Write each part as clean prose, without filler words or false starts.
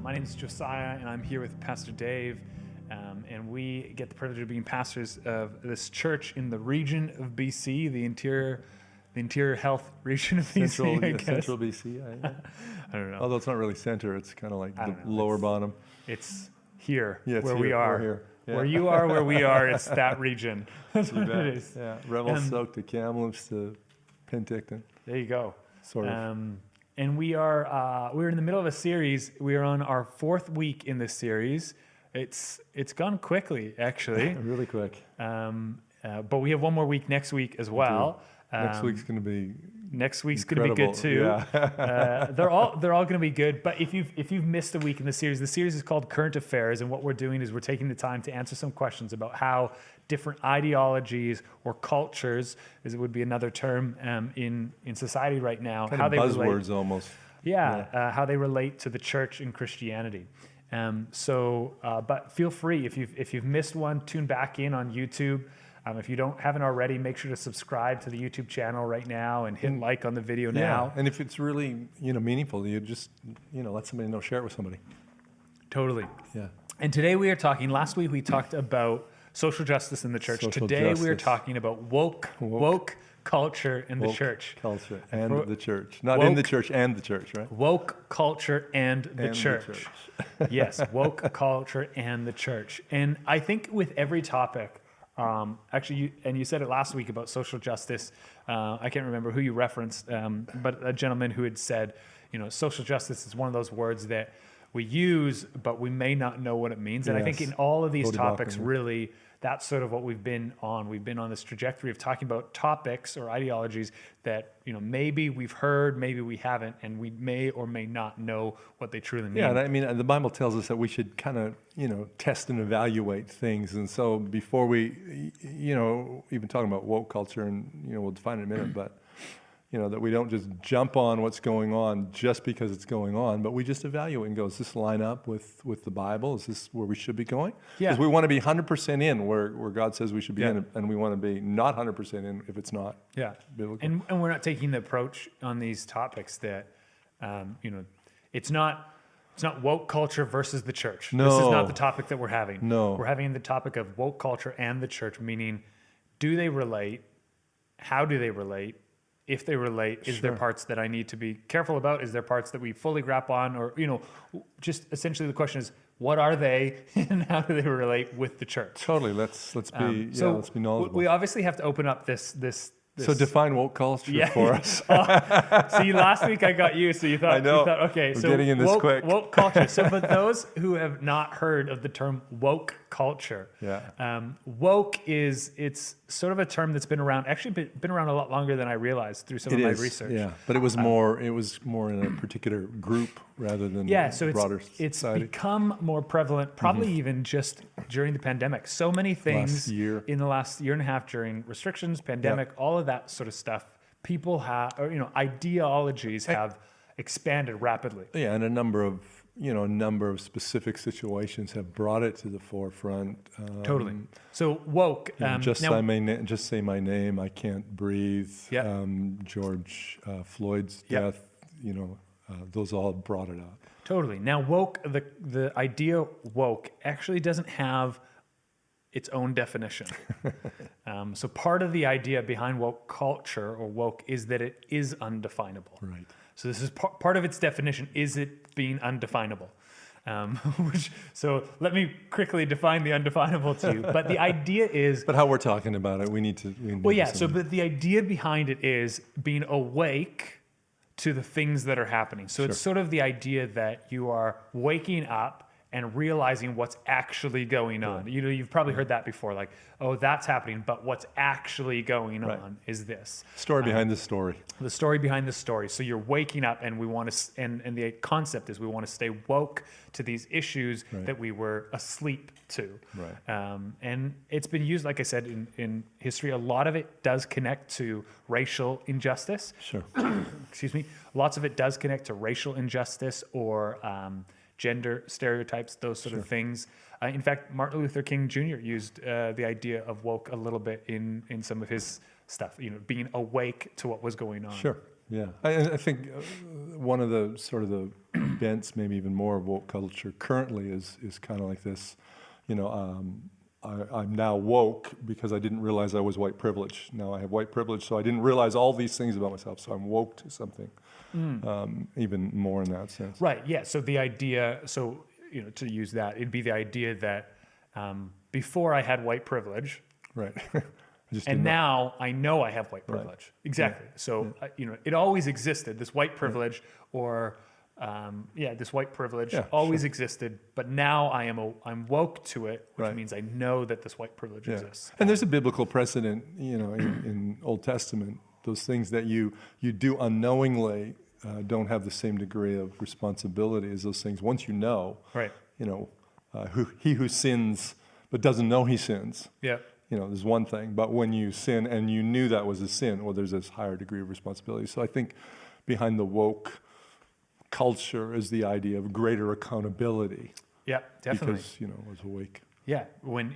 My name is Josiah, and I'm here with Pastor Dave, and we get the privilege of being pastors of this church in the region of BC, the interior health region of BC, I guess. Central BC, I don't know. Although it's not really center, it's kind of like the know. lower bottom. It's here, Yeah, it's where here. we are. We're here. Yeah. Where you are, where we are, it's that region. That's what it is. Yeah, Revelstoke to Kamloops to Penticton. There you go. Sort of. And we're in the middle of a series. We are on our fourth week in this series. It's gone quickly, actually. Really quick. But we have one more week next week as well. Next week's going to be Next week's going to be good too. Yeah. They're all going to be good. But if you've missed a week in the series is called Current Affairs, and what we're doing is we're taking the time to answer some questions about how different ideologies or cultures, as it would be another term in society right now, kind how of they buzzwords relate, almost. how they relate to the church and Christianity. But feel free if you've missed one, tune back in on YouTube. If you haven't already, make sure to subscribe to the YouTube channel right now and hit like on the video now. And if it's really meaningful, you just let somebody know, share it with somebody. Totally. Yeah. And today we are talking. Last week we talked about social justice in the church. Today we are talking about woke culture in the church. Culture and the church, not in the church and the church, right? Woke culture and the church. Yes, woke culture and the church. And I think with every topic. You said it last week about social justice. I can't remember who you referenced, but a gentleman who had said, social justice is one of those words that we use, but we may not know what it means. And I think in all of these topics, really, that's sort of what we've been on. We've been on this trajectory of talking about topics or ideologies that, maybe we've heard, maybe we haven't, and we may or may not know what they truly mean. Yeah, and I mean, the Bible tells us that we should kind of, test and evaluate things. And so before we, even talking about woke culture, and, we'll define it in a minute, but, that we don't just jump on what's going on just because it's going on, but we just evaluate and go, does this line up with the Bible? Is this where we should be going? Yeah. Because we want to be 100% in where God says we should be in, and we want to be not 100% in if it's not biblical. And we're not taking the approach on these topics that, it's not woke culture versus the church. No. This is not the topic that we're having. No. We're having the topic of woke culture and the church, meaning, do they relate? How do they relate? If they relate, is there parts that I need to be careful about? Is there parts that we fully grasp on? Or, just essentially the question is, what are they and how do they relate with the church? Totally. Let's be knowledgeable. We obviously have to open up this. So define woke culture for us. See, last week I got you, so you thought, I know. okay, We're so getting in this quick. Woke culture. So for those who have not heard of the term woke culture, woke it's sort of a term that's been around, actually been around a lot longer than I realized through some of my research. Yeah, but it was more in a particular group rather than broader it's society. become more prevalent, probably even just during the pandemic. So many things in the last year and a half during restrictions, pandemic, all of that sort of stuff. People have, ideologies have expanded rapidly. Yeah, and a number of specific situations have brought it to the forefront. Totally. So woke. Just say my name. I can't breathe. George Floyd's death. Those all brought it up. Totally. Now woke. The idea woke actually doesn't have its own definition. So part of the idea behind woke culture or woke is that it is undefinable. Right. So this is part of its definition, is it being undefinable? So let me quickly define the undefinable to you. But the idea is... But how we're talking about it, we need to... But the idea behind it is being awake to the things that are happening. So it's sort of the idea that you are waking up and realizing what's actually going on. You've probably heard that before, like, oh, that's happening, but what's actually going on is this. Story behind the story. The story behind the story. So you're waking up, and we want to, and the concept is we want to stay woke to these issues that we were asleep to. Right. And it's been used, like I said, in history. A lot of it does connect to racial injustice. Sure. Excuse me. Lots of it does connect to racial injustice or gender stereotypes, those sort of things. In fact, Martin Luther King Jr. used the idea of woke a little bit in some of his stuff, being awake to what was going on. Sure. Yeah. I think one of the sort of the bents, maybe even more of woke culture currently is kind of like this, I'm now woke because I didn't realize I was white privileged. Now I have white privilege, so I didn't realize all these things about myself, so I'm woke to something, even more in that sense. Right, yeah. So the idea, to use that, it'd be the idea that before I had white privilege, Right. and now I know I have white privilege. Right. Exactly. Yeah. So, it always existed, this white privilege, or this white privilege always existed, but now I'm woke to it, which means I know that this white privilege exists. And there's a biblical precedent, in Old Testament, those things that you do unknowingly don't have the same degree of responsibility as those things. Once you know, right? He who sins but doesn't know he sins. Yeah. There's one thing, but when you sin and you knew that was a sin, well, there's this higher degree of responsibility. So I think behind the woke culture is the idea of greater accountability. Yeah, definitely. Because, I was awake. Yeah, when,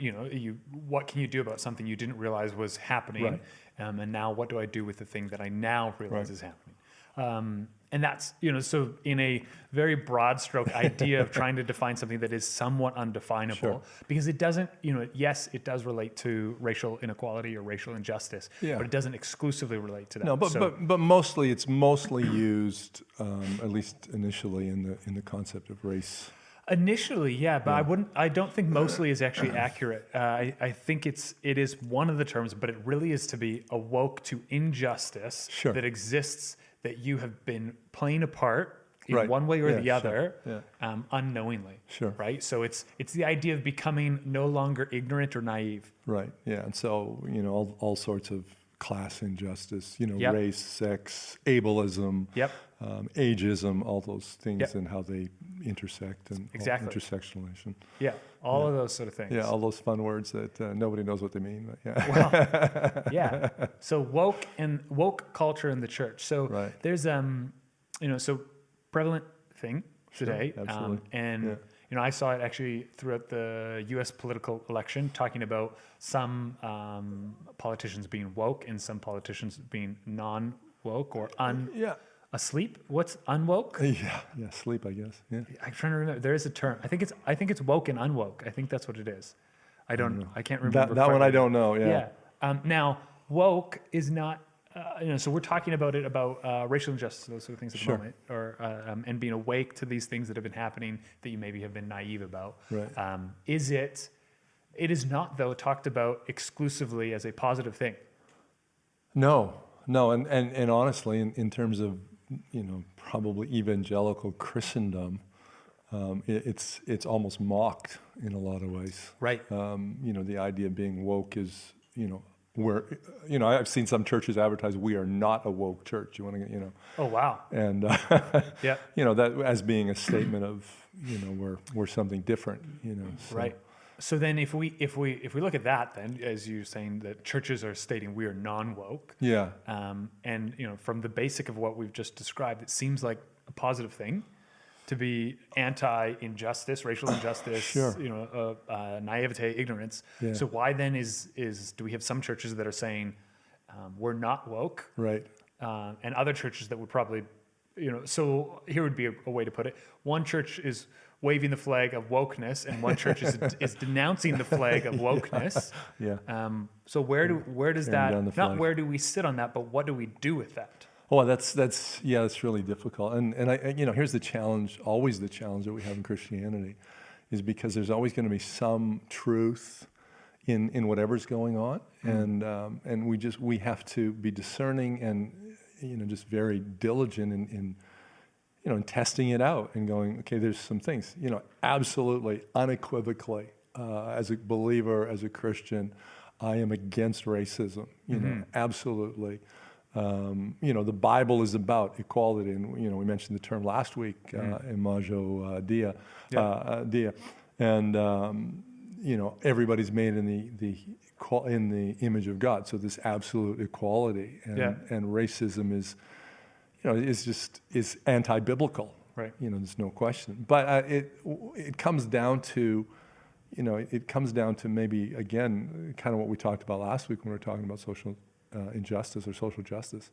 what can you do about something you didn't realize was happening? Right. And now what do I do with the thing that I now realize is happening? And that's, so in a very broad stroke idea of trying to define something that is somewhat undefinable, because it doesn't, yes, it does relate to racial inequality or racial injustice, but it doesn't exclusively relate to that. No, but mostly it's mostly used, at least initially, in the concept of race. Initially, yeah, but I don't think mostly is actually accurate. I think it is one of the terms, but it really is to be awoke to injustice that exists, that you have been playing a part in one way or the other, unknowingly. Sure. Right? So it's the idea of becoming no longer ignorant or naive. Right. Yeah. And so, all sorts of class injustice, race, sex, ableism, ageism, all those things and how they intersect and intersectionalization. Yeah. All of those sort of things. Yeah. All those fun words that nobody knows what they mean. But Well, yeah. So woke culture in the church. So there's, so prevalent thing today. Absolutely. I saw it actually throughout the U.S. political election, talking about some politicians being woke and some politicians being non-woke or asleep. What's unwoke? Yeah, sleep, I guess. Yeah. I'm trying to remember. There is a term. I think it's woke and unwoke. I think that's what it is. I can't remember. That one I don't know. Yeah. Now, woke is not. So we're talking about racial injustice, those sort of things at the moment, or and being awake to these things that have been happening that you maybe have been naive about. Right. It is not, though, talked about exclusively as a positive thing. No, and honestly, in terms of probably evangelical Christendom, it's almost mocked in a lot of ways. Right. The idea of being woke is where I've seen some churches advertise, we are not a woke church. You want to get Oh wow. And that as being a statement of we're something different. So. Right. So then if we look at that, then as you're saying that churches are stating we are non-woke. Yeah. And from the basic of what we've just described, it seems like a positive thing to be anti-injustice, racial injustice, naivete, ignorance. Yeah. So why then do we have some churches that are saying we're not woke, right? And other churches that would probably, so here would be a way to put it. One church is waving the flag of wokeness, and one church is denouncing the flag of wokeness. Yeah. So where does that? Not where do we sit on that, but what do we do with that? Well, that's really difficult. And I here's the challenge, always the challenge that we have in Christianity, is because there's always going to be some truth in whatever's going on, and we have to be discerning and just very diligent in testing it out and going, okay, there's some things, absolutely, unequivocally, as a believer, as a Christian, I am against racism, absolutely. The Bible is about equality, and we mentioned the term last week, imago Dei, and everybody's made in the image of God. So this absolute equality, and racism is anti-biblical, right? There's no question. But it comes down to, maybe again, kind of what we talked about last week when we were talking about social injustice or social justice,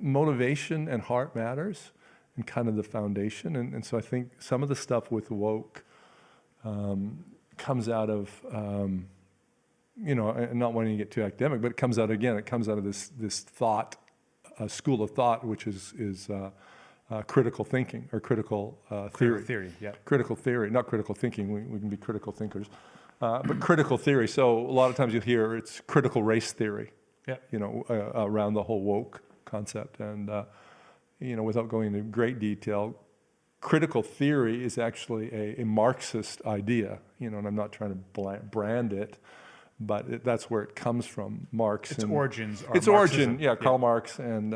motivation and heart matters, and kind of the foundation. And so I think some of the stuff with woke comes out of, and not wanting to get too academic, but it comes out of this thought, school of thought, which is critical thinking or critical theory. Critical theory, not critical thinking. We can be critical thinkers, but critical theory. So a lot of times you'll hear it's critical race theory, around the whole woke concept. And, without going into great detail, critical theory is actually a Marxist idea, and I'm not trying to brand it, but that's where it comes from. Marx. Its origins are its Marxism. origin, Karl Marx and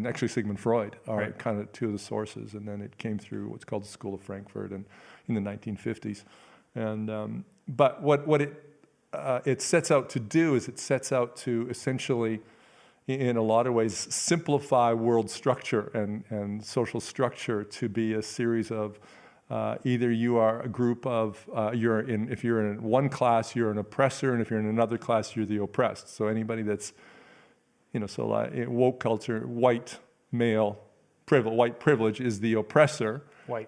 actually Sigmund Freud are Right. kind of two of the sources, and then it came through what's called the School of Frankfurt in the 1950s. And but what it sets out to do is it sets out to essentially, in a lot of ways, simplify world structure and social structure to be a series of either you are a group of, if you're in one class, you're an oppressor, and if you're in another class, you're the oppressed. So anybody that's, so like in woke culture, white privilege is the oppressor. White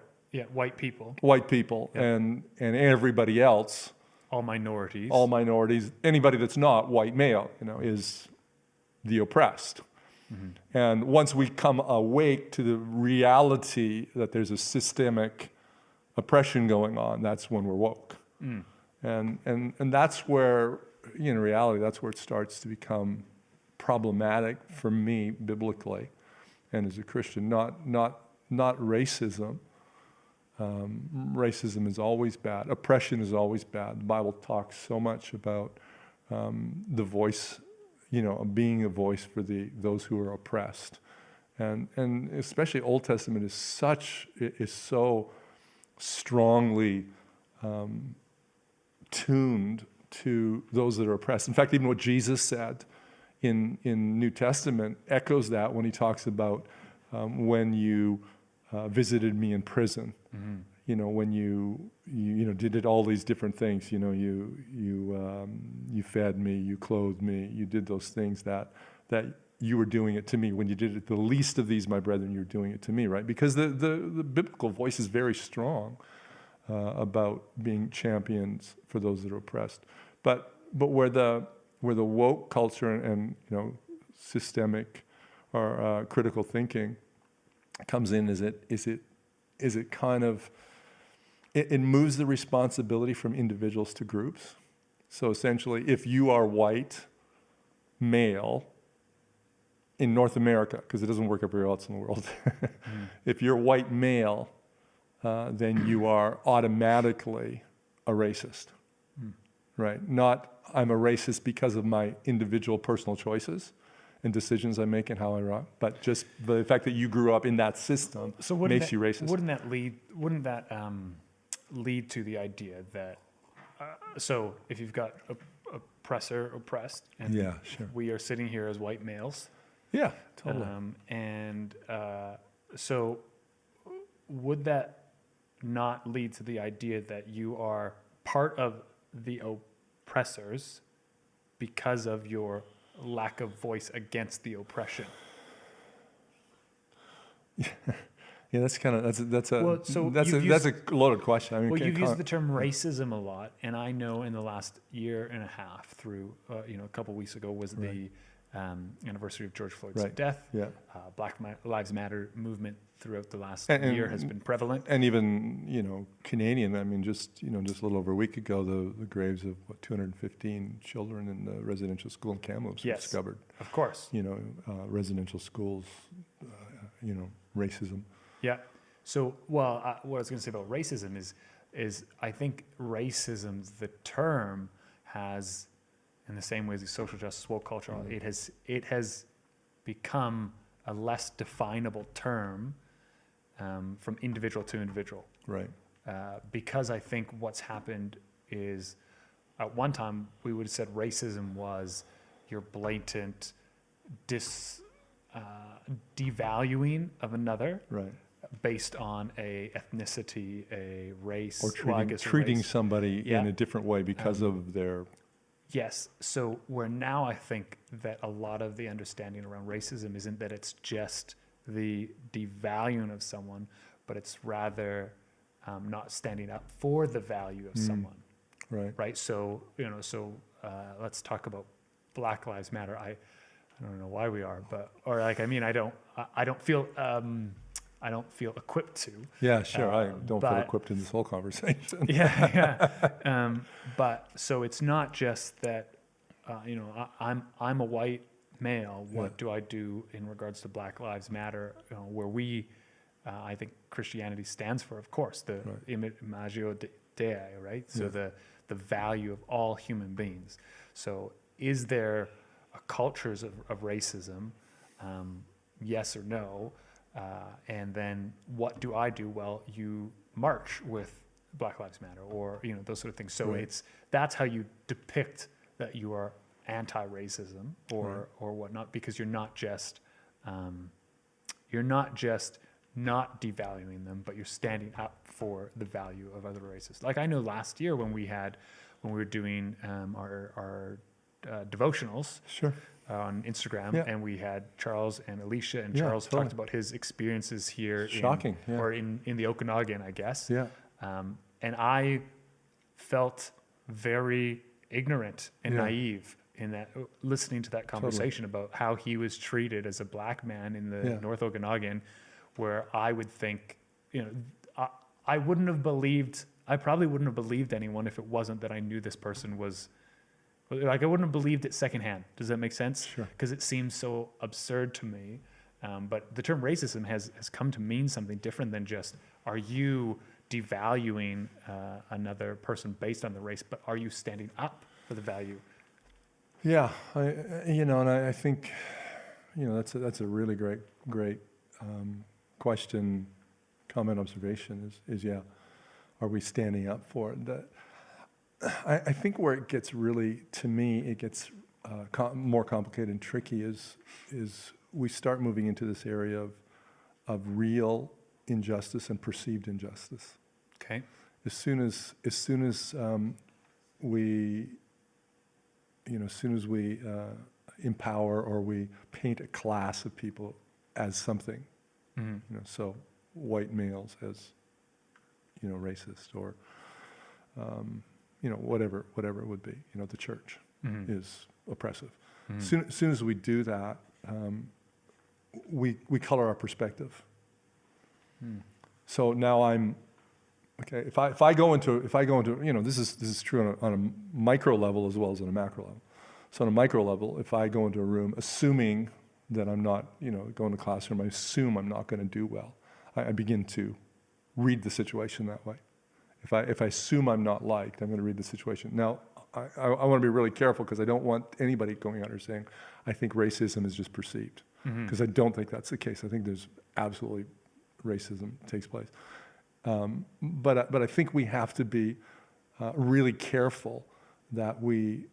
people. White people, and everybody else. All minorities. Anybody that's not white male, is the oppressed. Mm-hmm. And once we come awake to the reality that there's a systemic oppression going on, that's when we're woke. Mm. And that's where, in reality, that's where it starts to become problematic for me biblically and as a Christian. Not racism. Racism is always bad. Oppression is always bad. The Bible talks so much about the voice, being a voice for those who are oppressed, and especially Old Testament is so strongly tuned to those that are oppressed. In fact, even what Jesus said in New Testament echoes that when he talks about when you visited me in prison. Mm-hmm. When you did all these different things. You fed me, you clothed me, you did those things that you were doing it to me. When you did it the least of these, my brethren, you were doing it to me, right? Because the biblical voice is very strong about being champions for those that are oppressed. But where the woke culture and systemic or critical thinking comes in, is it kind of it moves the responsibility from individuals to groups. So essentially, if you are white male in North America, because it doesn't work everywhere else in the world, if you're white male, then you are automatically a racist, right? Not I'm a racist because of my individual personal choices and decisions I make and how I rock, but just the fact that you grew up in that system makes you racist. Wouldn't that lead to the idea that so if you've got oppressor, oppressed, and we are sitting here as white males, totally, so would that not lead to the idea that you are part of the oppressors because of your lack of voice against the oppression? Yeah, that's a loaded question. I mean, you've used the term racism a lot, and I know in the last year and a half, through a couple of weeks ago was the anniversary of George Floyd's death. Yeah. Black Lives Matter movement throughout the last year has been prevalent, and even Canadian. I mean, just a little over a week ago, the graves of 215 children in the residential school in Kamloops were discovered. Of course, residential schools, racism. Yeah. So, what I was going to say about racism is I think racism, the term, has, in the same way as the social justice, woke culture, it has become a less definable term from individual to individual. Right. Because I think what's happened is, at one time we would have said racism was your blatant devaluing of another. Right. Based on a ethnicity, a race, or treating somebody in a different way because of their Yes. So where now I think that a lot of the understanding around racism isn't that it's just the devaluing of someone, but it's rather not standing up for the value of someone. Right. So, let's talk about Black Lives Matter. I don't know why we are, but, or like, I mean, I don't feel equipped to. Yeah, sure. I don't feel equipped in this whole conversation. Yeah. But so it's not just that, I'm a white male. What do I do in regards to Black Lives Matter? Where we, I think Christianity stands for, of course, the imago Dei, right? So the value of all human beings. So is there cultures of racism? Yes or no? And then what do I do? Well, you march with Black Lives Matter, or those sort of things. So that's how you depict that you are anti-racism or whatnot, because you're not just not devaluing them, but you're standing up for the value of other races. Like I know last year when we were doing our devotionals. Sure. On Instagram, and we had Charles and Alicia, and Charles talked about his experiences here or in the Okanagan, I guess. Yeah. And I felt very ignorant and naive in that, listening to that conversation about how he was treated as a black man in the North Okanagan, where I would think, I probably wouldn't have believed anyone if it wasn't that I knew this person was. Like I wouldn't have believed it secondhand. Does that make sense? Sure. Because it seems so absurd to me. But the term racism has come to mean something different than just, are you devaluing another person based on the race, but are you standing up for the value? Yeah, I think, that's a really great question, comment, observation is are we standing up for it? I think where it gets really, to me, it gets more complicated and tricky is we start moving into this area of real injustice and perceived injustice. Okay. As soon as we empower or we paint a class of people as something, so white males as racist, or whatever it would be, the church is oppressive. As soon as we do that, we color our perspective. So now I'm okay. If I go into this is true on a micro level as well as on a macro level. So on a micro level, if I go into a room assuming that I'm not, going to classroom, I assume I'm not going to do well. I begin to read the situation that way. If I assume I'm not liked, I'm going to read the situation. Now, I want to be really careful because I don't want anybody going out there saying, I think racism is just perceived. Because I don't think that's the case. I think there's absolutely racism takes place. But I think we have to be really careful that we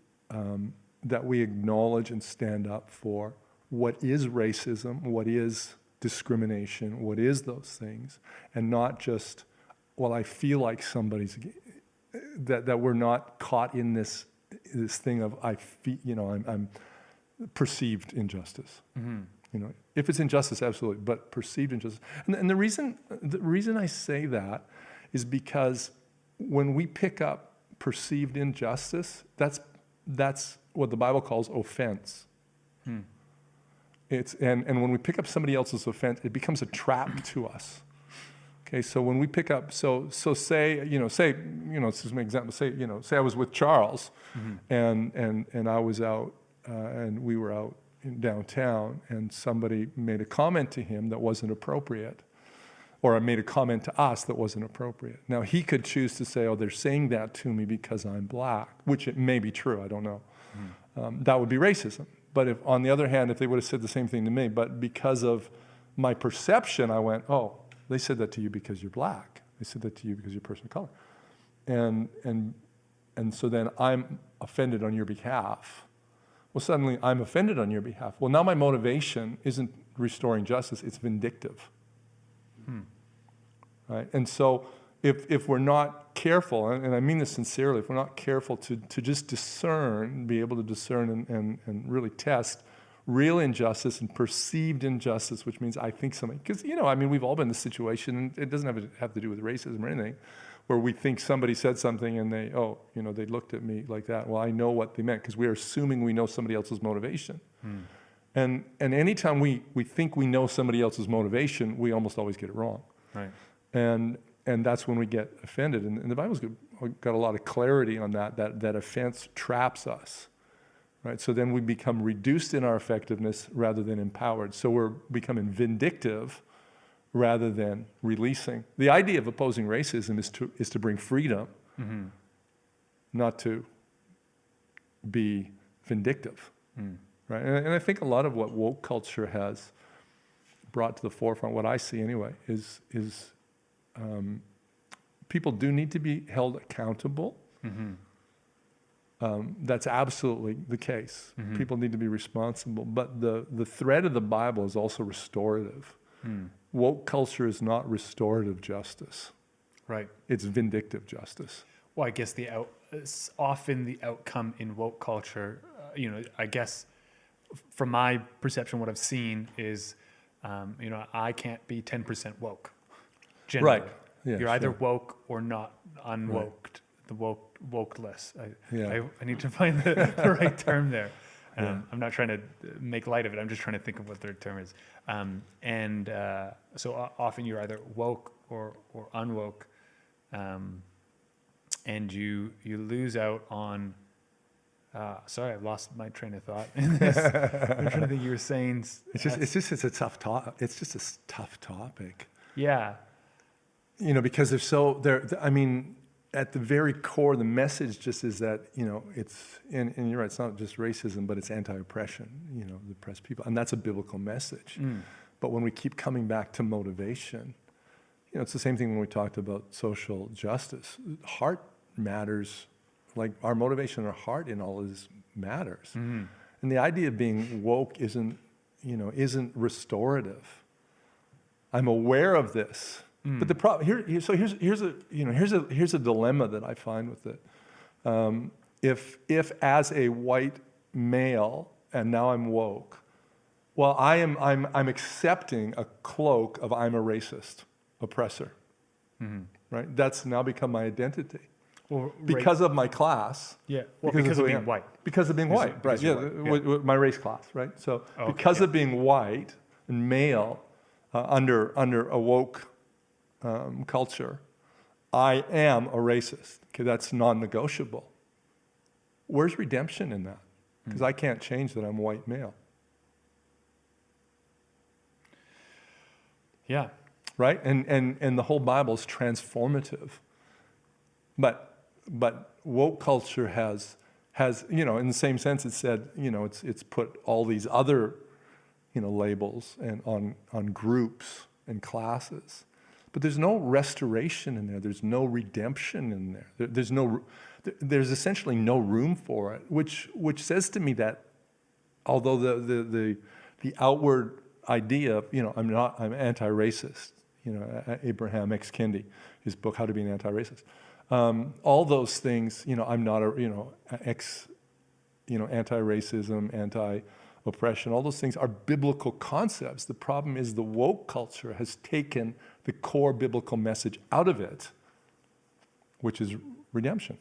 acknowledge and stand up for what is racism, what is discrimination, what is those things, and not just, well, I feel like somebody's, that we're not caught in this thing of I'm perceived injustice. If it's injustice, absolutely, but perceived injustice. And the reason I say that is because when we pick up perceived injustice, that's what the Bible calls offense. And when we pick up somebody else's offense, it becomes a trap to us. Okay, so when we pick up, say, this is an example. Say I was with Charles, and I was out, and we were out in downtown, and somebody made a comment to him that wasn't appropriate, or made a comment to us that wasn't appropriate. Now he could choose to say, "Oh, they're saying that to me because I'm black," which it may be true. I don't know. That would be racism. But if, on the other hand, if they would have said the same thing to me, but because of my perception, I went, "Oh, they said that to you because you're black. They said that to you because you're a person of color," and so then I'm offended on your behalf. Well, suddenly I'm offended on your behalf. Well, now my motivation isn't restoring justice; it's vindictive. Right? And so, if we're not careful, and I mean this sincerely, if we're not careful to just discern, be able to discern and really test real injustice and perceived injustice, which means I think something, because, we've all been in this situation, and it doesn't have to do with racism or anything, where we think somebody said something and they looked at me like that. Well, I know what they meant, because we are assuming we know somebody else's motivation. And anytime we think we know somebody else's motivation, we almost always get it wrong. Right. And that's when we get offended. And the Bible's got a lot of clarity on that offense traps us, right? So then we become reduced in our effectiveness rather than empowered. So we're becoming vindictive rather than releasing. The idea of opposing racism is to bring freedom, not to be vindictive, right? And I think a lot of what woke culture has brought to the forefront, what I see anyway, is people do need to be held accountable. That's absolutely the case. People need to be responsible. But the thread of the Bible is also restorative. Woke culture is not restorative justice. Right. It's vindictive justice. Well, I guess often the outcome in woke culture, I guess from my perception, what I've seen is, I can't be 10% woke. Generally. Right. Yeah, You're either woke or not unwoked. Right. The wokeless. I need to find the right term there. I'm not trying to make light of it. I'm just trying to think of what the term is. So often you're either woke or unwoke, and you lose out on. Sorry, I've lost my train of thought. I'm trying to think. You were saying it's a tough topic. It's just a tough topic. Yeah. Because I mean, at the very core, the message just is that, it's, and you're right, it's not just racism, but it's anti-oppression, the oppressed people. And that's a biblical message. But when we keep coming back to motivation, it's the same thing when we talked about social justice. Heart matters, like our motivation, our heart in all of this matters. And the idea of being woke isn't restorative. I'm aware of this. But the problem here's a dilemma that I find with it. If as a white male, and now I'm woke, well, I'm accepting a cloak of I'm a racist oppressor, right? That's now become my identity. Well, because of my class. Yeah. Well, because of being white. Because of being white, right? Yeah, my race class, right? So because of being white and male, under a woke culture, I am a racist. Okay, that's non-negotiable. Where's redemption in that? Because I can't change that I'm a white male. Yeah. Right? And the whole Bible is transformative. But woke culture has in the same sense it said, it's put all these other labels and on groups and classes. But there's no restoration in there. There's no redemption in there. There's essentially no room for it, which says to me that although the outward idea of, I'm anti-racist, Abraham X. Kendi, his book, How to Be an Anti-Racist. All those things, I'm not anti-racism, anti-oppression, all those things are biblical concepts. The problem is the woke culture has taken the core biblical message out of it, which is redemption.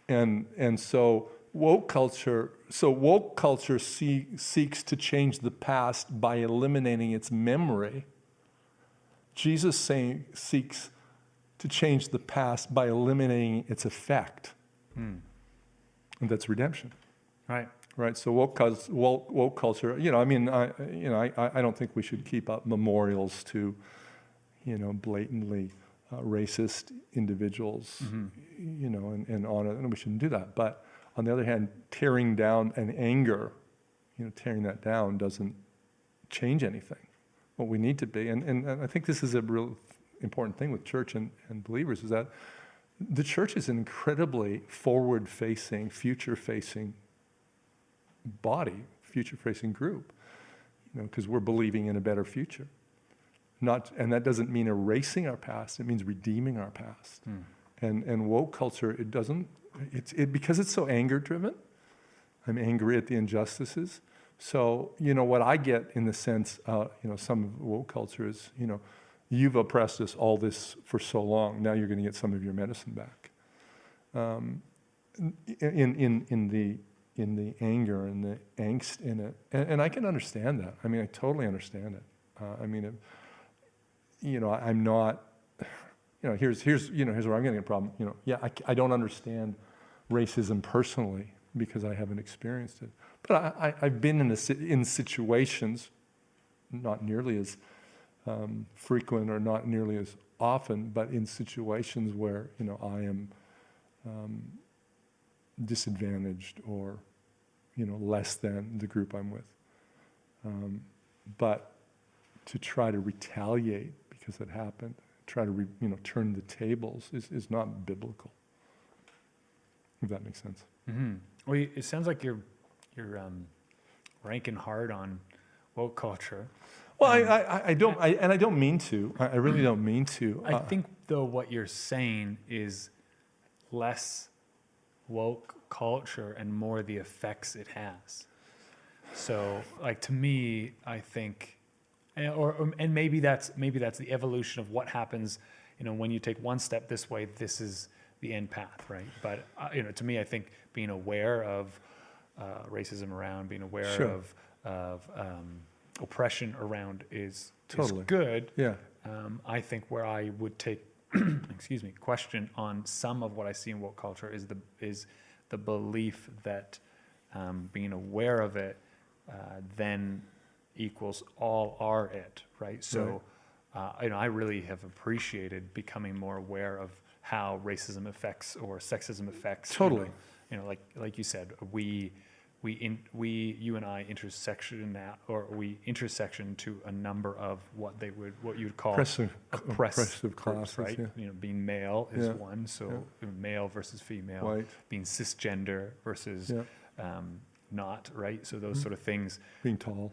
And so woke culture seeks to change the past by eliminating its memory. Jesus seeks to change the past by eliminating its effect. And that's redemption. Right. Right. So woke culture, I don't think we should keep up memorials to, blatantly racist individuals, and on it, and we shouldn't do that. But on the other hand, tearing down an anger, tearing that down doesn't change anything. What we need to be, and I think this is a real important thing with church and believers, is that the church is an incredibly forward-facing, future-facing body, future-facing group, because we're believing in a better future. and that doesn't mean erasing our past. It means redeeming our past. And woke culture, because it's so anger driven. I'm angry at the injustices. So, what I get in the sense, some of woke culture is, you've oppressed us all this for so long. Now you're going to get some of your medicine back. In the anger and the angst in it, and I can understand that. I mean, I totally understand it. I'm not. Here's where I'm getting a problem. I don't understand racism personally because I haven't experienced it. But I've been in situations, not nearly as frequent or not nearly as often, but in situations where I am disadvantaged or less than the group I'm with. But to try to retaliate because it happened, try to turn the tables is not biblical. If that makes sense. Mm-hmm. Well, it sounds like you're ranking hard on woke culture. Well, I don't mean to. I really don't mean to. I think though what you're saying is less woke culture and more the effects it has. So, like, to me, I think, and maybe that's the evolution of what happens. When you take one step this way, this is the end path, right? But to me, I think being aware of racism around, being aware Sure. of oppression around is Totally. good. Yeah. I think where I would take, question on some of what I see in woke culture is the belief that being aware of it then equals all are it, right? So, I really have appreciated becoming more aware of how racism affects or sexism affects. Totally. Like you said, you and I intersection to a number of what you would call oppressive classes, right? Yeah. Being male is Yeah. one, so male versus female, White. being cisgender versus not, right? So those sort of things. Being tall.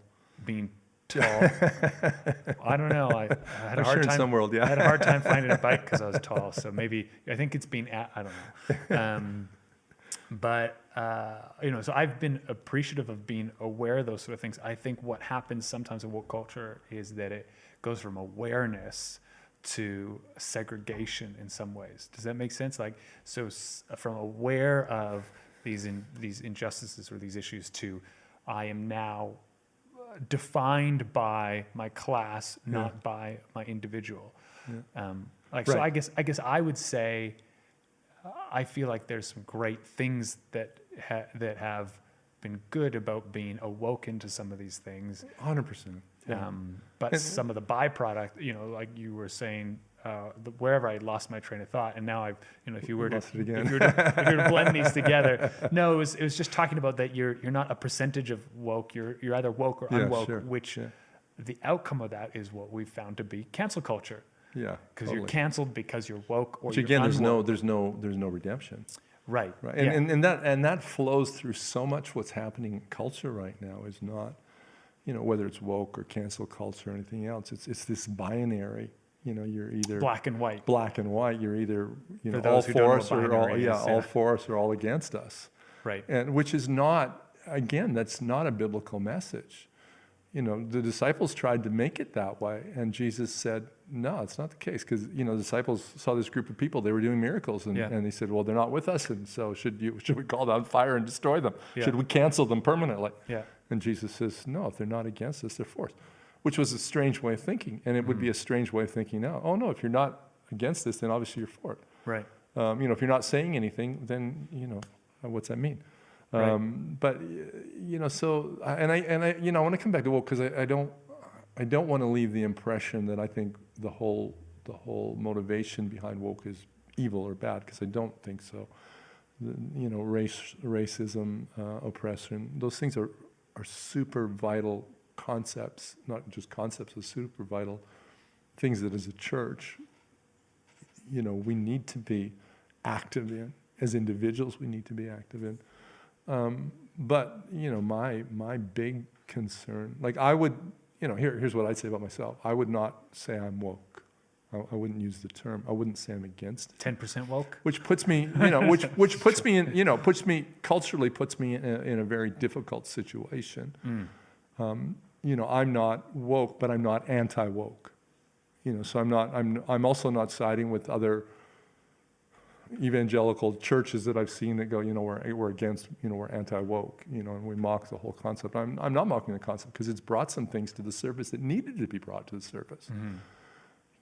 I don't know. I had a hard time. In some world, yeah. I had a hard time finding a bike because I was tall. So maybe I think it's being I don't know. So I've been appreciative of being aware of those sort of things. I think what happens sometimes in woke culture is that it goes from awareness to segregation in some ways. Does that make sense? From aware of these injustices or these issues to I am now defined by my class, not by my individual. Yeah. So I guess I would say I feel like there's some great things that have been good about being awoken to some of these things. 100%. Yeah. But some of the byproduct, like you were saying, wherever I lost my train of thought, and now if you were to blend these together, no, it was just talking about that you're not a percentage of woke, you're either woke or unwoke, which the outcome of that is what we've found to be cancel culture. Yeah, because you're canceled because you're woke or which you're again, unwoke. there's no redemption. Right. And that flows through so much. What's happening in culture right now is not, whether it's woke or cancel culture or anything else. It's this binary. You're either black and white. You're either For all those who for don't us know what or binary is, all for us or all against us. Right. And which is not, again, that's not a biblical message. The disciples tried to make it that way, and Jesus said, no, it's not the case, because, the disciples saw this group of people, they were doing miracles, and they said, well, they're not with us, and so should we call down fire and destroy them? Yeah. Should we cancel them permanently? Yeah. And Jesus says, no, if they're not against us, they're for us, which was a strange way of thinking, and it would be a strange way of thinking now. Oh, no, if you're not against this, then obviously you're for it. Right. If you're not saying anything, then, what's that mean? Right. But so I want to come back to woke because I don't want to leave the impression that I think the whole motivation behind woke is evil or bad, because I don't think so. Racism, oppression, those things are super vital concepts, not just concepts, but super vital things that as a church, we need to be active in. As individuals, we need to be active in. But my big concern, like I would, here's what I'd say about myself. I would not say I'm woke. I wouldn't use the term. I wouldn't say I'm against it. 10% woke? Which puts me, which puts me in, culturally puts me in a very difficult situation. I'm not woke, but I'm not anti-woke. So I'm also not siding with other evangelical churches that I've seen that go, we're against, we're anti-woke, and we mock the whole concept. I'm not mocking the concept because it's brought some things to the surface that needed to be brought to the surface.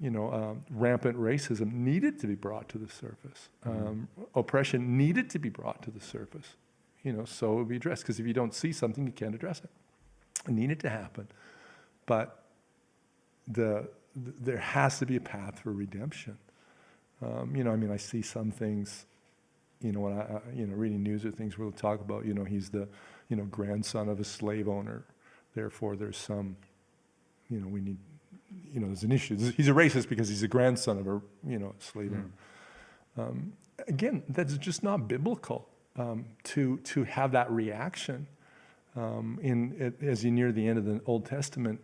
Rampant racism needed to be brought to the surface. Oppression needed to be brought to the surface, so it would be addressed. Because if you don't see something, you can't address it. It needed to happen. But there has to be a path for redemption. I see some things, when I, reading news or things where they'll talk about, he's the, grandson of a slave owner. Therefore, there's some, we need, there's an issue. He's a racist because he's a grandson of a, slave owner. Again, that's just not biblical to have that reaction. As you near the end of the Old Testament,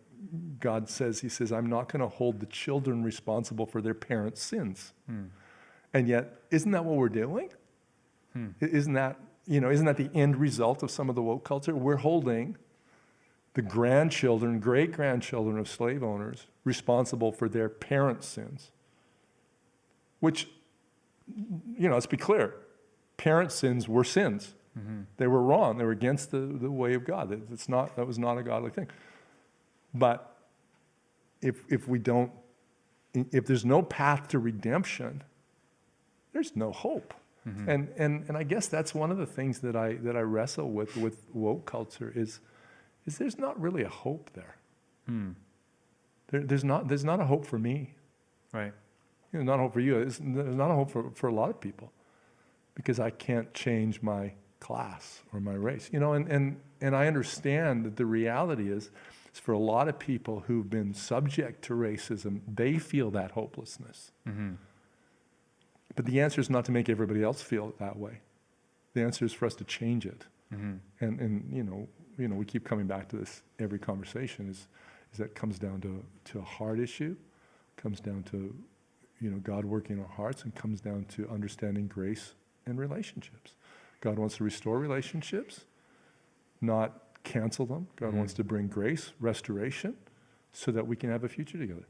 God says, he says, I'm not going to hold the children responsible for their parents' sins. And yet, isn't that what we're doing? Isn't that the end result of some of the woke culture? We're holding the grandchildren, great-grandchildren of slave owners responsible for their parents' sins. Which, let's be clear, parents' sins were sins. They were wrong. They were against the way of God. That was not a godly thing. But if there's no path to redemption, there's no hope. And I guess that's one of the things that I wrestle with woke culture is there's not really a hope there. There's not a hope for me. Right. Not a hope for you. There's not a hope for a lot of people because I can't change my class or my race. And I understand that the reality is for a lot of people who've been subject to racism, they feel that hopelessness. But the answer is not to make everybody else feel that way. The answer is for us to change it. And we keep coming back to this every conversation is that it comes down to a heart issue, comes down to God working in our hearts, and comes down to understanding grace and relationships. God wants to restore relationships, not cancel them. God wants to bring grace, restoration, so that we can have a future together.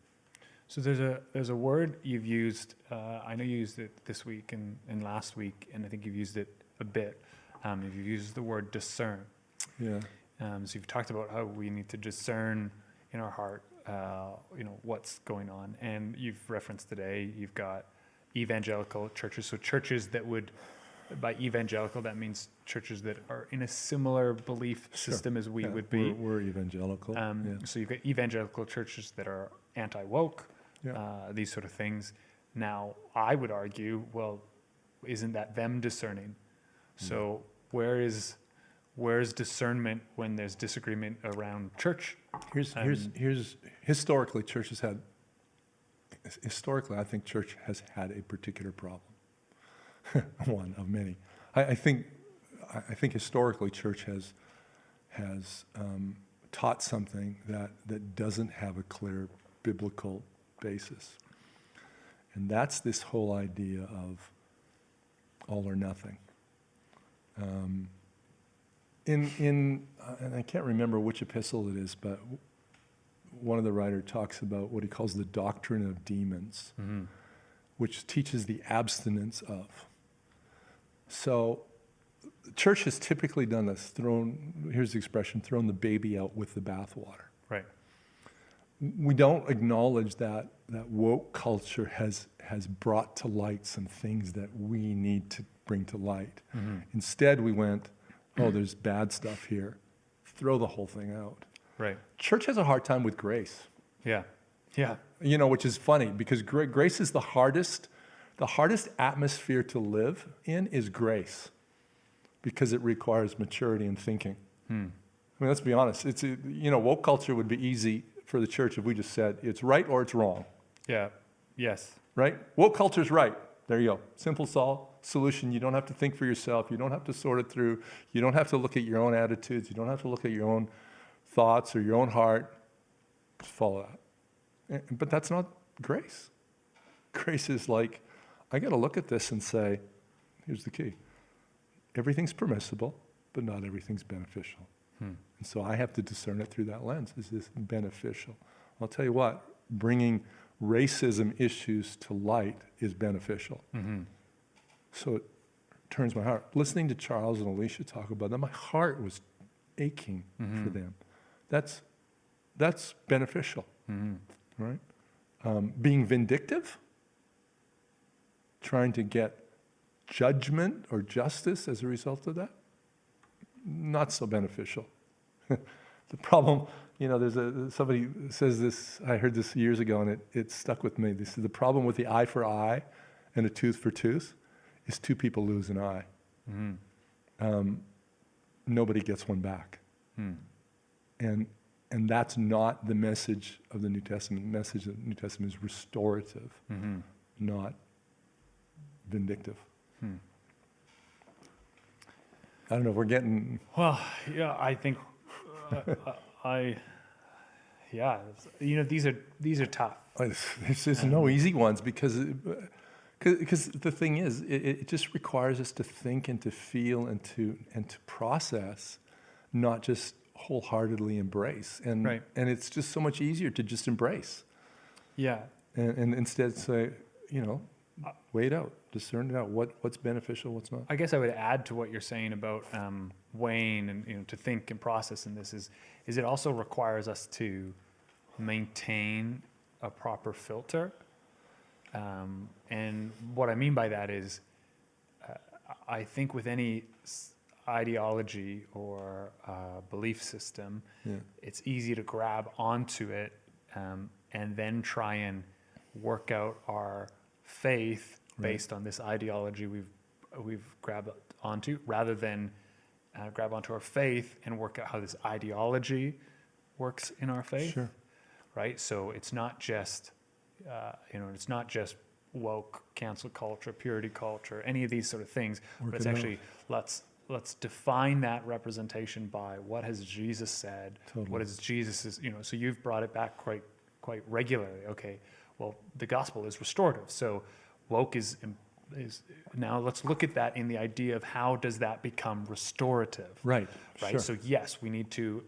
So there's a word you've used. I know you used it this week and last week, and I think you've used it a bit. You've used the word discern. Yeah. So you've talked about how we need to discern in our heart, what's going on, and you've referenced today. You've got evangelical churches, so churches that would. By evangelical, that means churches that are in a similar belief system as we would be. We're evangelical. So you've got evangelical churches that are anti-woke, these sort of things. Now, I would argue, well, isn't that them discerning? So where is discernment when there's disagreement around church? Here's historically, I think church has had a particular problem. One of many. I think historically church has taught something that doesn't have a clear biblical basis, and that's this whole idea of all or nothing. And I can't remember which epistle it is, but one of the writers talks about what he calls the doctrine of demons, which teaches the abstinence of. So the church has typically done this, here's the expression, thrown the baby out with the bathwater. Right. We don't acknowledge that woke culture has brought to light some things that we need to bring to light. Instead, we went, there's bad stuff here. Throw the whole thing out. Right. Church has a hard time with grace. Yeah. Yeah. Which is funny because grace is the hardest atmosphere to live in is grace because it requires maturity and thinking. I mean, let's be honest. Woke culture would be easy for the church if we just said it's right or it's wrong. Yeah. Yes. Right? Woke culture's right. There you go. Simple solution. You don't have to think for yourself. You don't have to sort it through. You don't have to look at your own attitudes. You don't have to look at your own thoughts or your own heart. Just follow that. But that's not grace. Grace is like, I got to look at this and say, here's the key. Everything's permissible, but not everything's beneficial. And so I have to discern it through that lens. Is this beneficial? I'll tell you what, bringing racism issues to light is beneficial. So it turns my heart. Listening to Charles and Alicia talk about that, my heart was aching for them. That's beneficial, right? Being vindictive, trying to get judgment or justice as a result of that, not so beneficial. The problem, somebody says this, I heard this years ago, and it stuck with me. This is the problem with the eye for eye and a tooth for tooth is two people lose an eye. Nobody gets one back. And that's not the message of the New Testament. The message of the New Testament is restorative, not vindictive. I don't know if we're getting... Well, yeah, I think these are tough. There's no easy ones because the thing is, it just requires us to think and to feel and to process, not just wholeheartedly embrace. And it's just so much easier to just embrace. Yeah. And instead say, weigh it out, discern it out, what's beneficial, what's not. I guess I would add to what you're saying about weighing and to think and process in this is it also requires us to maintain a proper filter. And what I mean by that is I think with any ideology or belief system, it's easy to grab onto it and then try and work out our faith based on this ideology we've grabbed onto, rather than grab onto our faith and work out how this ideology works in our faith. Sure. Right? So it's not just it's not just woke, cancel culture, purity culture, any of these sort of things, but it's actually let's define that representation by what has Jesus said, what is Jesus's, so you've brought it back quite regularly. Okay, well, the gospel is restorative. So woke is now let's look at that in the idea of how does that become restorative? Right. Sure. So yes, we need to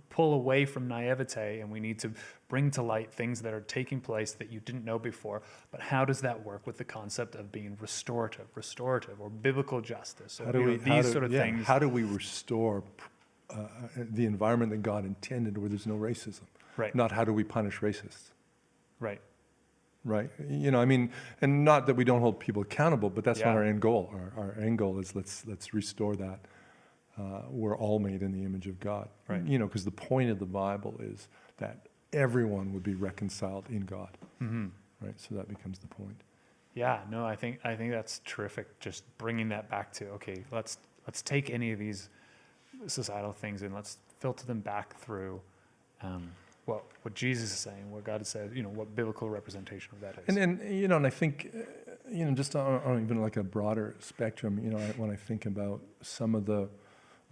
pull away from naivete, and we need to bring to light things that are taking place that you didn't know before. But how does that work with the concept of being restorative, or biblical justice, or these sort of things? How do we restore the environment that God intended, where there's no racism? Right. Not how do we punish racists? Right. Right. And not that we don't hold people accountable, but that's not our end goal. Our end goal is let's restore that. We're all made in the image of God. Right. Because the point of the Bible is that everyone would be reconciled in God. Right. So that becomes the point. Yeah. No, I think that's terrific. Just bringing that back to, okay, let's take any of these societal things and let's filter them back through what Jesus is saying, what God has said, what biblical representation of that is. And I think, just on even like a broader spectrum, when I think about some of the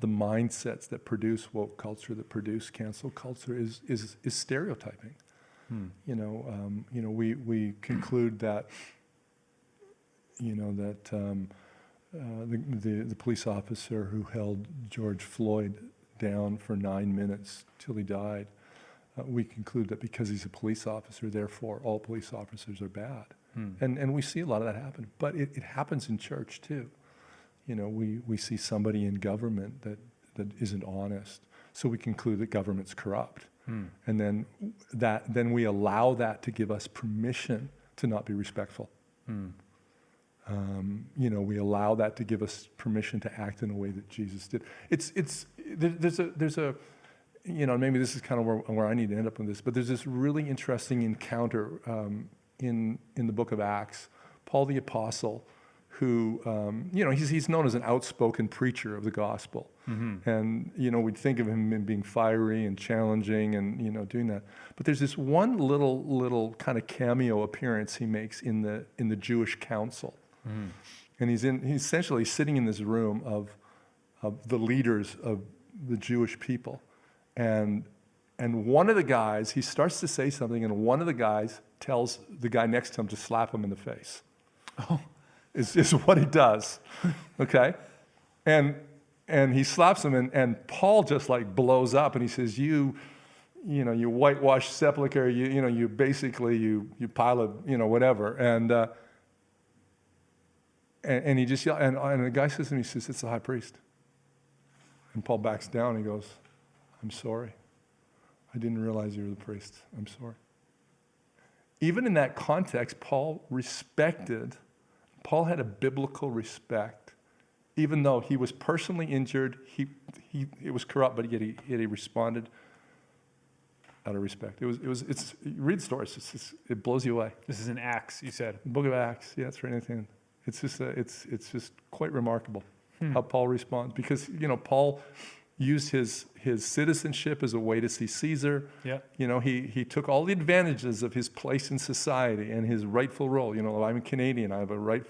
mindsets that produce woke culture, that produce cancel culture, is stereotyping. We conclude that, the police officer who held George Floyd down for 9 minutes till he died, we conclude that because he's a police officer, therefore all police officers are bad. And we see a lot of that happen. But it happens in church too. We see somebody in government that isn't honest, so we conclude that government's corrupt. And then we allow that to give us permission to not be respectful. We allow that to give us permission to act in a way that Jesus did. There's a maybe this is kind of where I need to end up with this, but there's this really interesting encounter in the book of Acts. Paul the Apostle, who, he's known as an outspoken preacher of the gospel. And, we'd think of him in being fiery and challenging and, doing that. But there's this one little kind of cameo appearance he makes in the Jewish council. And he's essentially sitting in this room of the leaders of the Jewish people. And And one of the guys, he starts to say something, and one of the guys tells the guy next to him to slap him in the face. Oh. Is what he does, okay? And he slaps him, and Paul just like blows up, and he says, you whitewashed sepulcher, you basically, you pile of, whatever. And he just yelled, and the guy says to me, he says, it's the high priest. And Paul backs down, and he goes, I'm sorry. I didn't realize you were the priest. I'm sorry. Even in that context, Paul had a biblical respect. Even though he was personally injured, it was corrupt, but yet he responded out of respect. You read stories, it blows you away. This is in Acts, you said. Book of Acts, yeah, it's right anything. It's just quite remarkable how Paul responds, because Paul used his citizenship as a way to see Caesar. Yeah. He took all the advantages of his place in society and his rightful role. I'm a Canadian. I have a right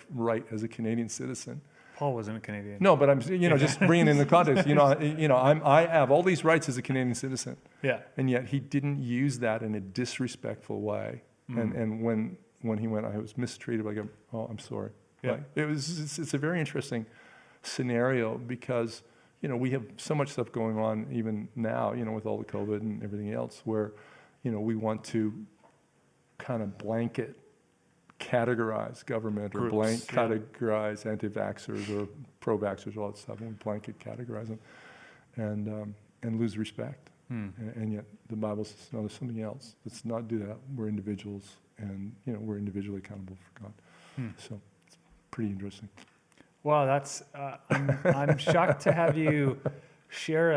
as a Canadian citizen. Paul wasn't a Canadian. No, but I'm just bringing in the context. I have all these rights as a Canadian citizen. Yeah. And yet he didn't use that in a disrespectful way. And when he went, I was mistreated. I go, oh, I'm sorry. Yeah. It's a very interesting scenario, because we have so much stuff going on even now, with all the COVID and everything else, where, we want to kind of blanket categorize government, or Groups, categorize anti-vaxxers or pro-vaxxers, all that stuff, and we blanket categorize them and lose respect. And yet the Bible says, no, there's something else. Let's not do that. We're individuals, and, we're individually accountable for God. So it's pretty interesting. Well, that's I'm shocked to have you share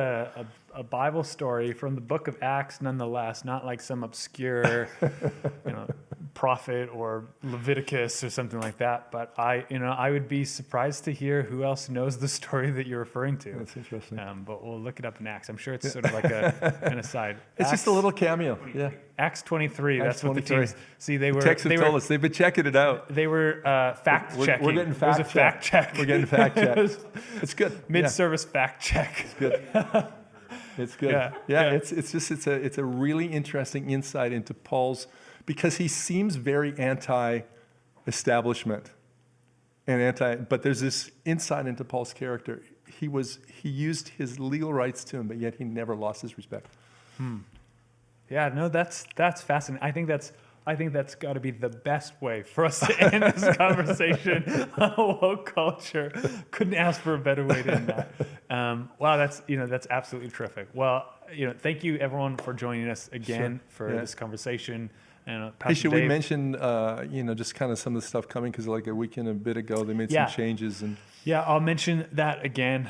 a Bible story from the book of Acts, nonetheless, not like some obscure, prophet or Leviticus or something like that. But I would be surprised to hear who else knows the story that you're referring to. That's interesting. But we'll look it up in Acts. I'm sure it's sort of like an aside. It's just a little cameo. Yeah. Acts 23. Acts That's what 23. the teams. See, they were. Text have told us they've been checking it out. They were fact checking. We're getting fact checked. It was a fact check. We're getting fact checked. It's good. Mid-service fact check. It's good. It's good. Yeah. It's a really interesting insight into Paul's, because he seems very anti-establishment and but there's this insight into Paul's character. He used his legal rights to him, but yet he never lost his respect. Yeah, no, that's fascinating. I think that's got to be the best way for us to end this conversation on woke culture. Couldn't ask for a better way to end that. Wow, that's absolutely terrific. Well, thank you everyone for joining us again for this conversation. And Hey, should Dave, we mention, just kind of some of the stuff coming? Because like a week and a bit ago, they made some changes. And yeah, I'll mention that again.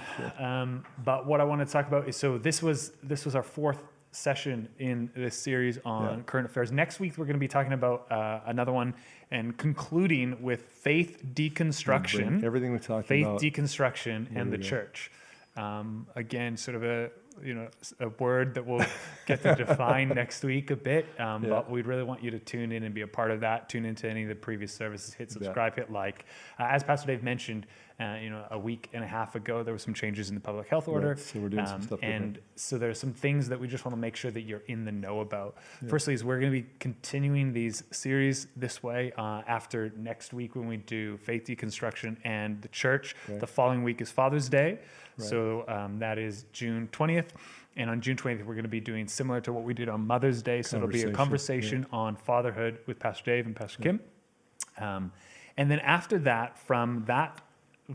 But what I want to talk about is, so this was our fourth session in this series on current affairs. Next week, we're going to be talking about another one and concluding with faith deconstruction. Everything we talked faith about. deconstruction and the church. Again, sort of a word that we'll get to define next week a bit, but we'd really want you to tune in and be a part of that. Tune into any of the previous services, hit subscribe, hit like. As Pastor Dave mentioned, a week and a half ago, there were some changes in the public health order. Right. So we're doing some stuff and so there's some things that we just want to make sure that you're in the know about. Firstly, is we're going to be continuing these series this way after next week when we do faith deconstruction and the church. The following week is Father's Day. So that is June 20th. And on June 20th, we're going to be doing similar to what we did on Mother's Day. So it'll be a conversation on fatherhood with Pastor Dave and Pastor Kim. And then after that, from that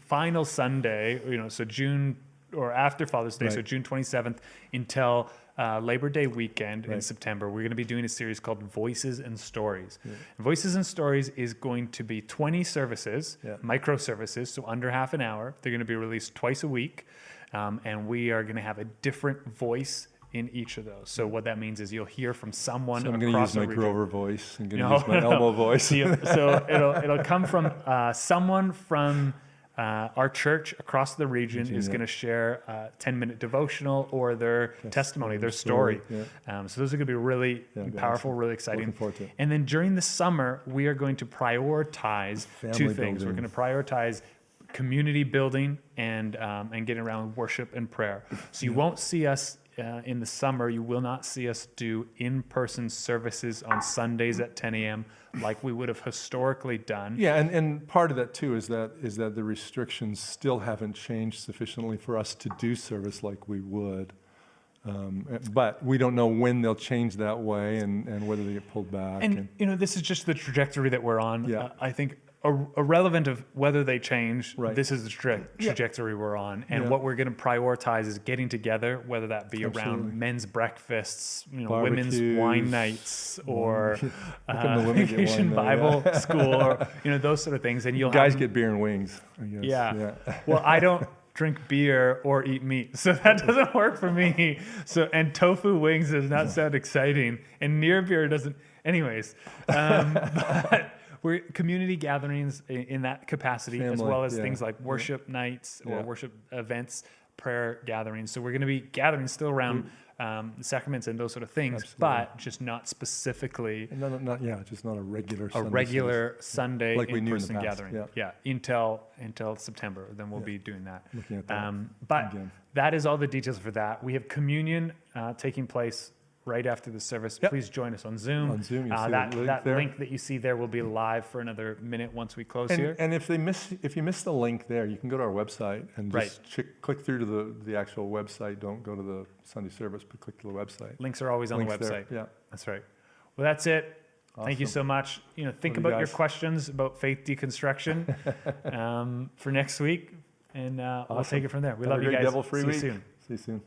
final Sunday, so June, or after Father's Day, so June 27th until Labor Day weekend in September, we're going to be doing a series called Voices and Stories. And Voices and Stories is going to be 20 services, micro services, so under half an hour. They're going to be released twice a week, and we are going to have a different voice in each of those. So what that means is you'll hear from someone I'm across going to use my region. Grover voice. I'm going to use my Elmo voice. So it'll come from someone from our church across the region is going to share a 10-minute devotional or their testimony, their story. So those are going to be really powerful, really exciting. Looking forward to it. And then during the summer, we are going to prioritize two things. building. We're going to prioritize community building and getting around worship and prayer. So you won't see us in the summer, you will not see us do in-person services on Sundays at 10 a.m. like we would have historically done. Yeah, and part of that too is that the restrictions still haven't changed sufficiently for us to do service like we would. But we don't know when they'll change that way and whether they get pulled back. And this is just the trajectory that we're on. Yeah. I think irrelevant of whether they change, Right. this is the trajectory we're on. And Yeah. what we're going to prioritize is getting together, whether that be Absolutely. around men's breakfasts, women's Barbecues. wine nights, or How come the women get vacation wine, though? Bible school, or those sort of things. And you'll Guys have, get beer and wings, I guess. yeah. Well, I don't drink beer or eat meat, so that doesn't work for me. And tofu wings does not sound exciting, and near beer doesn't. Anyways, but we're community gatherings in that capacity, as Family, well as yeah. things like worship nights or Yeah. worship events, prayer gatherings. So we're going to be gathering still around the sacraments and those sort of things, Absolutely. but just not specifically Just not a regular a Sunday regular service. Sunday Like we knew in the in-person past, gathering. yeah. Until September, then we'll be doing that. Looking at that But again. that is all the details for that. We have communion taking place right after the service. Yep. Please join us on Zoom. On Zoom, you'll see that the link that there. link that you see there will be live for another minute once we close here. And if you miss the link there, you can go to our website and just click through to the actual website. Don't go to the Sunday service, but click to the website. Links are always on the Links website. there, yeah. That's right. Well, that's it. Thank you Awesome. so much. Think Love you about your guys. questions about faith deconstruction for next week, and we'll Awesome. take it from there. We Have love a you great guys. devil-free See you week. soon. See you soon.